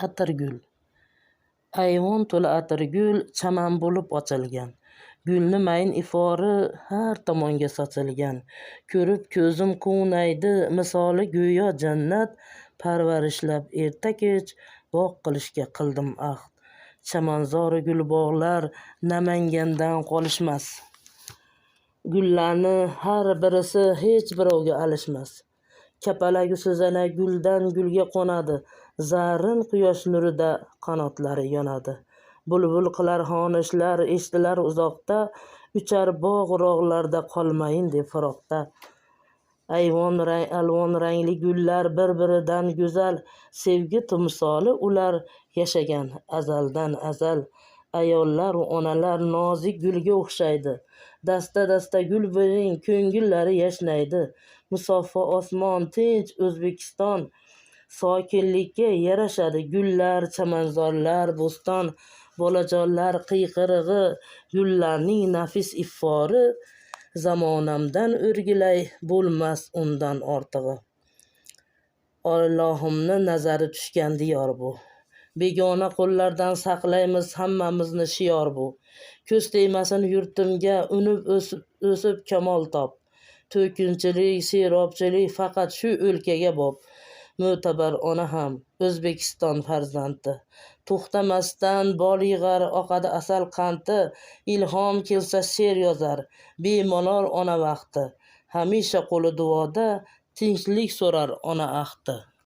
Atirgul. Ayvon to'la atirgul, chaman bo'lib ochilgan. Gulni mayin ifori har tomonga sochilgan. Ko'rib ko'zim quvnaydi, misoli go'yo jannat, parvarishlab erta-kech bog' qilishga qildim ahd. Chamanzori gulbog'lar Namangandan qolishmas. Gullarni har birisi hech birovga alishmas. Kapalagi suzanak guldan gulga qo'nadi. Zarrin quyosh nurida qanotlari yonadi. Bulbul qilar xonishlar eshitilar uzoqda, uchar bog'-rog'larda qolmayin deb firoqda. Alvon rangli gullar bir-biridan go'zal, sevgi timsoli ular yashagan azaldan azal. Ayollar va onalar nozik gulga o'xshaydi. Dasta-dasta gul bering, ko'ngillari yashnaydi. Musaffo osmon, tinch O'zbekiston, sokinlikka yarashadi gullar, chamanzorlar, bo'ston, bolajonlar qiyqirig'i, gullarning nafis iffori, zamonamdan o'rgilay, bo'lmas undan ortig'i. Allohimni nazari tushgan diyor bu. Begona qo'llardan saqlaymiz hammamizni shiyor bu. Ko'z tegmasin yurtimga, unib o'sib kamol top. To'kinchilik, serobchilik faqat shu o'lkaga bop. Mo'tabar ona ham O'zbekiston farzandi. To'xtamasdan bol yig'ar, oqadi asal qanti. Ilhom kelsa she'r yozar, bemalol ona vaqti. Hamisha qo'li duoda, tinchlik so'rar ona ahdi.